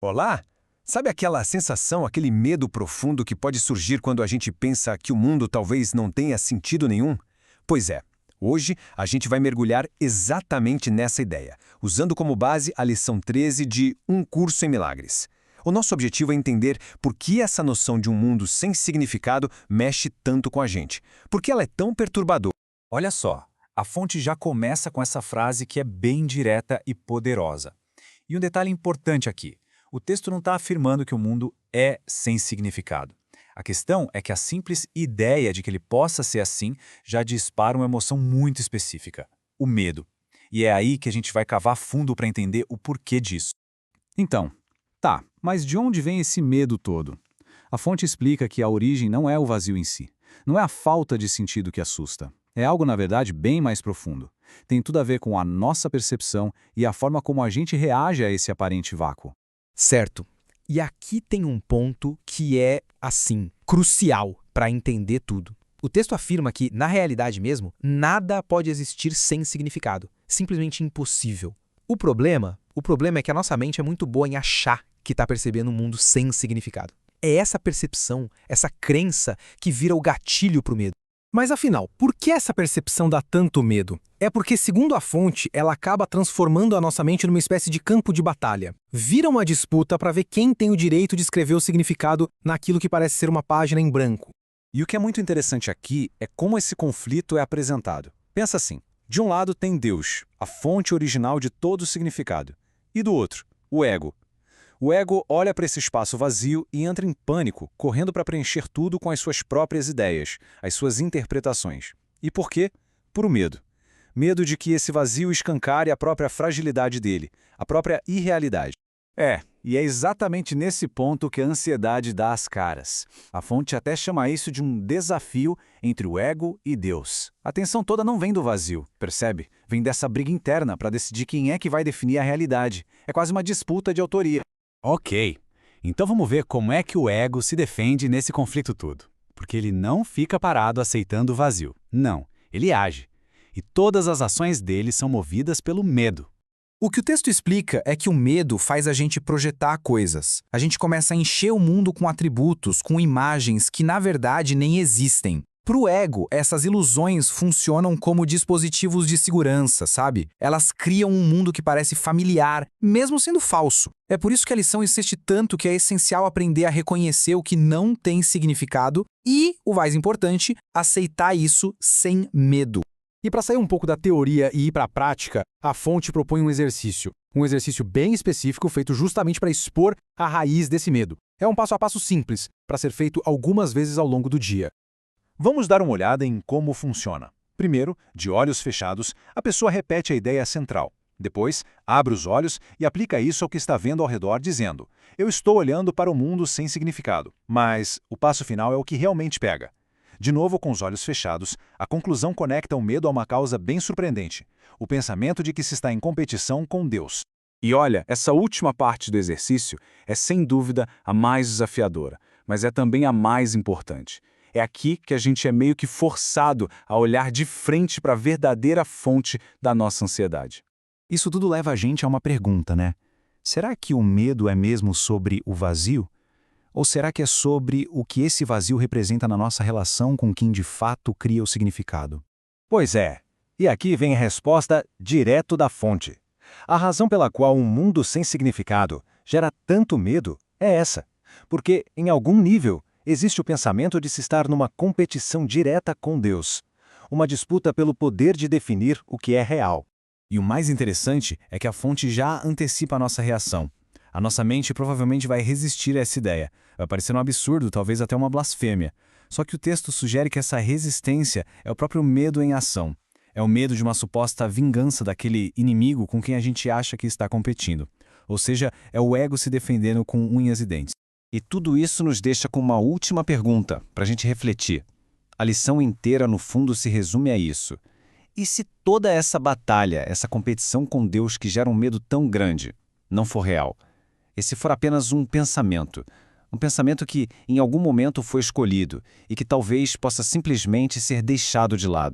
Olá! Sabe aquela sensação, aquele medo profundo que pode surgir quando a gente pensa que o mundo talvez não tenha sentido nenhum? Pois é, hoje a gente vai mergulhar exatamente nessa ideia, usando como base a lição 13 de Um Curso em Milagres. O nosso objetivo é entender por que essa noção de um mundo sem significado mexe tanto com a gente. Por que ela é tão perturbadora? Olha só, a fonte já começa com essa frase que é bem direta e poderosa. E um detalhe importante aqui: o texto não está afirmando que o mundo é sem significado. A questão é que a simples ideia de que ele possa ser assim já dispara uma emoção muito específica: o medo. E é aí que a gente vai cavar fundo para entender o porquê disso. Então, mas de onde vem esse medo todo? A fonte explica que a origem não é o vazio em si. Não é a falta de sentido que assusta. É algo, na verdade, bem mais profundo. Tem tudo a ver com a nossa percepção e a forma como a gente reage a esse aparente vácuo. Certo. E aqui tem um ponto que é, assim, crucial para entender tudo. O texto afirma que, na realidade mesmo, nada pode existir sem significado. Simplesmente impossível. O problema é que a nossa mente é muito boa em achar que está percebendo um mundo sem significado. É essa percepção, essa crença que vira o gatilho para o medo. Mas afinal, por que essa percepção dá tanto medo? É porque, segundo a fonte, ela acaba transformando a nossa mente numa espécie de campo de batalha. Vira uma disputa para ver quem tem o direito de escrever o significado naquilo que parece ser uma página em branco. E o que é muito interessante aqui é como esse conflito é apresentado. Pensa assim: de um lado tem Deus, a fonte original de todo o significado, e do outro, o ego. O ego olha para esse espaço vazio e entra em pânico, correndo para preencher tudo com as suas próprias ideias, as suas interpretações. E por quê? Por o medo. Medo de que esse vazio escancare a própria fragilidade dele, a própria irrealidade. E é exatamente nesse ponto que a ansiedade dá as caras. A fonte até chama isso de um desafio entre o ego e Deus. A tensão toda não vem do vazio, percebe? Vem dessa briga interna para decidir quem é que vai definir a realidade. É quase uma disputa de autoria. Ok, então vamos ver como é que o ego se defende nesse conflito todo. Porque ele não fica parado aceitando o vazio. Não, ele age. E todas as ações dele são movidas pelo medo. O que o texto explica é que o medo faz a gente projetar coisas. A gente começa a encher o mundo com atributos, com imagens que na verdade nem existem. Para o ego, essas ilusões funcionam como dispositivos de segurança, sabe? Elas criam um mundo que parece familiar, mesmo sendo falso. É por isso que a lição insiste tanto que é essencial aprender a reconhecer o que não tem significado e, o mais importante, aceitar isso sem medo. E para sair um pouco da teoria e ir para a prática, a fonte propõe um exercício. Um exercício bem específico feito justamente para expor a raiz desse medo. É um passo a passo simples, para ser feito algumas vezes ao longo do dia. Vamos dar uma olhada em como funciona. Primeiro, de olhos fechados, a pessoa repete a ideia central. Depois, abre os olhos e aplica isso ao que está vendo ao redor, dizendo: eu estou olhando para o mundo sem significado. Mas o passo final é o que realmente pega. De novo, com os olhos fechados, a conclusão conecta o medo a uma causa bem surpreendente: o pensamento de que se está em competição com Deus. E olha, essa última parte do exercício é sem dúvida a mais desafiadora, mas é também a mais importante. É aqui que a gente é meio que forçado a olhar de frente para a verdadeira fonte da nossa ansiedade. Isso tudo leva a gente a uma pergunta, né? Será que o medo é mesmo sobre o vazio? Ou será que é sobre o que esse vazio representa na nossa relação com quem de fato cria o significado? Pois é, e aqui vem a resposta direto da fonte. A razão pela qual um mundo sem significado gera tanto medo é essa, porque, em algum nível, existe o pensamento de se estar numa competição direta com Deus, uma disputa pelo poder de definir o que é real. E o mais interessante é que a fonte já antecipa a nossa reação. A nossa mente provavelmente vai resistir a essa ideia. Vai parecer um absurdo, talvez até uma blasfêmia. Só que o texto sugere que essa resistência é o próprio medo em ação. É o medo de uma suposta vingança daquele inimigo com quem a gente acha que está competindo. Ou seja, é o ego se defendendo com unhas e dentes. E tudo isso nos deixa com uma última pergunta, para a gente refletir. A lição inteira, no fundo, se resume a isso. E se toda essa batalha, essa competição com Deus que gera um medo tão grande, não for real? E se for apenas um pensamento que em algum momento foi escolhido e que talvez possa simplesmente ser deixado de lado?